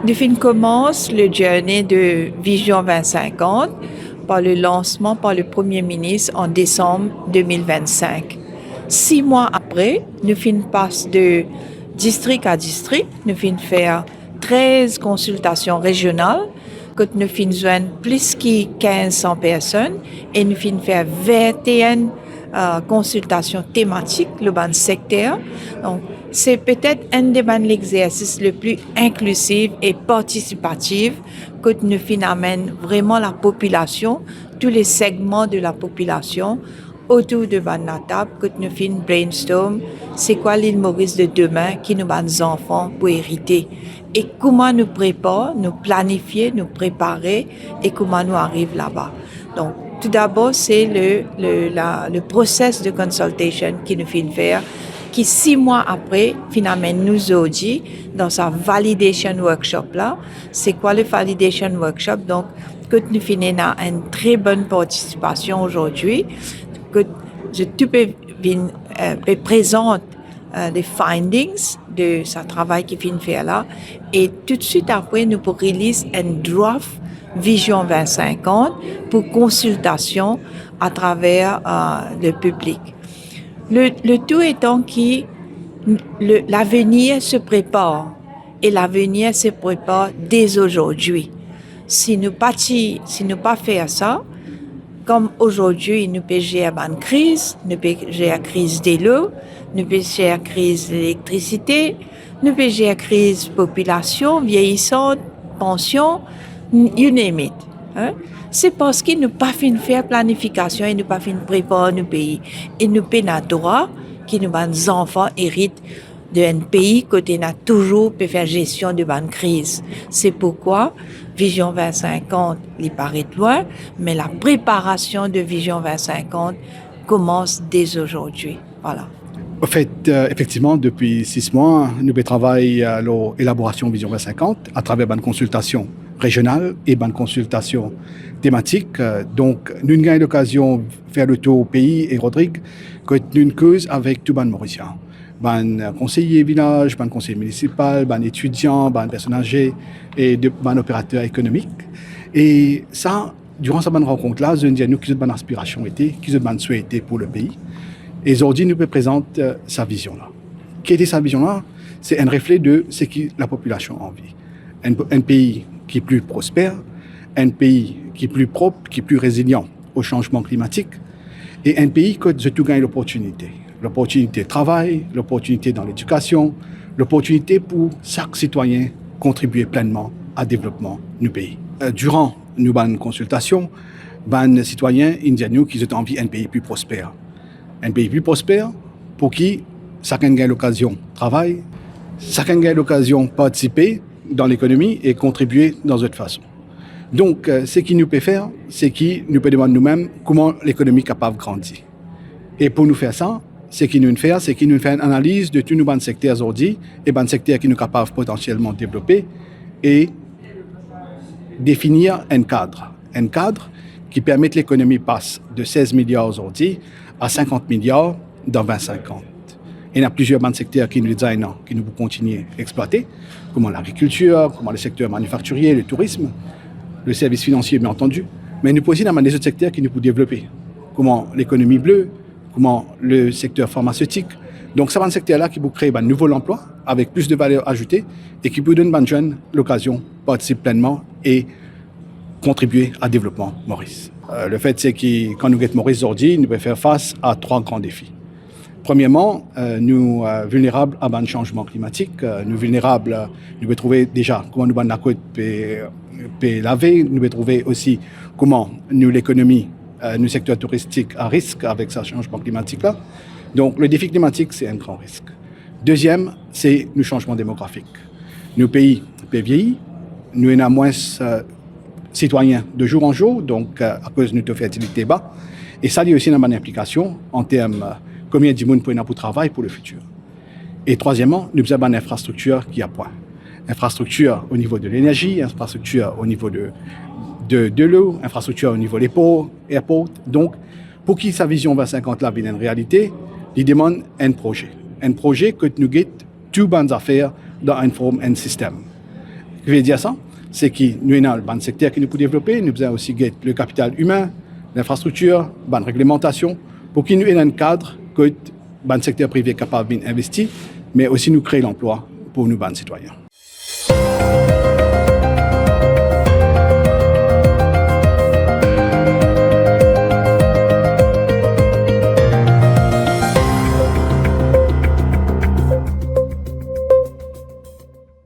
Nous commence le journée de Vision 2050 par le lancement par le Premier ministre en décembre 2025. 6 mois après, nous passons de district à district, nous faire 13 consultations régionales, que nous joindre plus de 1500 personnes et nous faire 21 consultations thématiques, le ban secteur. Donc, c'est peut-être un des exercices le plus inclusif et participatif que nous amène vraiment la population, tous les segments de la population autour de la table, que nous brainstorm, c'est quoi l'île Maurice de demain qui nous nos enfants pour hériter et comment nous préparer, nous planifier, nous préparer et comment nous arriver là-bas. Donc, tout d'abord, c'est le process de consultation qui nous fait faire, qui 6 mois après, finalement, nous a dit dans sa validation workshop là, c'est quoi le validation workshop? Donc, que nous finissons une très bonne participation aujourd'hui, que je peux présenter les findings de ce travail qui vient faire là, et tout de suite après, nous pourrons release un draft Vision 2050 pour consultation à travers le public. Le tout étant que l'avenir se prépare et l'avenir se prépare dès aujourd'hui. Si nous pas faire ça, comme aujourd'hui, nous peut gérer une crise, nous peut gérer la crise de l'eau, nous peut gérer la crise de l'électricité, nous peut gérer la crise de population vieillissante, pension, you name it. Hein? C'est parce que nous pas fait faire planification et nous pas fait préparer nos pays. Et nous avons droit que nos enfants héritent d'un pays côté n'a toujours peut faire gestion de bonne crise. C'est pourquoi Vision 2050, il paraît loin, mais la préparation de Vision 2050 commence dès aujourd'hui. Voilà. En fait, effectivement, depuis 6 mois, nous travaillons à l'élaboration Vision 2050 à travers une consultation régionale et une consultation thématique. Donc, nous avons l'occasion de faire le tour au pays et Rodrigue, que nous cause avec tout les Mauriciens. Ban conseiller village, ban conseiller municipal, ban étudiants, ban personnes âgées et ban opérateurs économiques. Et ça, durant cette rencontre-là, je dis nous qui ont une aspiration, qui ont une souhait pour le pays. Et aujourd'hui, nous présentons sa vision-là. Quelle est sa vision-là? C'est un reflet de ce que la population a envie. Un pays qui est plus prospère, un pays qui est plus propre, qui est plus résilient au changement climatique, et un pays qui a tout gagné l'opportunité. L'opportunité de travail, l'opportunité dans l'éducation, l'opportunité pour chaque citoyen contribuer pleinement au développement du pays. Durant nos consultations, les citoyens indiens qui ont envie d'un pays plus prospère. Un pays plus prospère pour qui chacun gagne l'occasion de travailler, chacun gagne l'occasion de participer dans l'économie et contribuer dans une façon. Donc, ce qui nous peut faire, c'est qu'il nous peut demander nous-mêmes comment l'économie est capable de grandir. Et pour nous faire ça, ce qu'il nous fait, c'est qu'il nous fait une analyse de tous nos secteurs aujourd'hui et les secteurs qui nous sont capables potentiellement de développer et définir un cadre qui permet que l'économie passe de 16 milliards aujourd'hui à 50 milliards dans 2050. Il y a plusieurs secteurs qui nous designent, qui nous continuer à exploiter, comme l'agriculture, comme le secteur manufacturier, le tourisme, le service financier, bien entendu. Mais nous aussi dans des autres secteurs qui nous pouvons développer, comme l'économie bleue, comment le secteur pharmaceutique. Donc, c'est un secteur-là qui peut créer un nouveau emploi avec plus de valeur ajoutée et qui peut donner aux jeunes l'occasion de participer pleinement et contribuer au développement Maurice. Le fait, c'est que quand nous sommes Maurice aujourd'hui, nous pouvons faire face à 3 grands défis. Premièrement, nous sommes vulnérables à un changement climatique. Nous sommes vulnérables, nous pouvons trouver déjà comment nous la côte peut laver. Nous pouvons trouver aussi comment nous l'économie, nous secteur touristique à risque avec ce changement climatique-là. Donc, le défi climatique, c'est un grand risque. Deuxième, c'est le changement démographique. Nos pays peuvent vieillir, nous avons moins citoyens de jour en jour, donc à cause de notre fertilité bas. Et ça, il y a aussi une bonne implication en termes combien de monde pour travail pour le futur. Et troisièmement, nous avons une infrastructure qui a point. Infrastructure au niveau de l'énergie, infrastructure au niveau de l'eau, infrastructure au niveau des ports, airports. Donc, pour qui sa vision 2050 là vienne en réalité, il demande un projet. Un projet que nous guette toutes bonnes affaires dans une forme, un système. Je veux dire ça, c'est que nous avons le bon secteur qui nous peut développer, nous avons aussi le capital humain, l'infrastructure, la réglementation, pour qu'il nous ait un cadre que le secteur privé est capable d'investir, mais aussi nous créer l'emploi pour nos citoyens.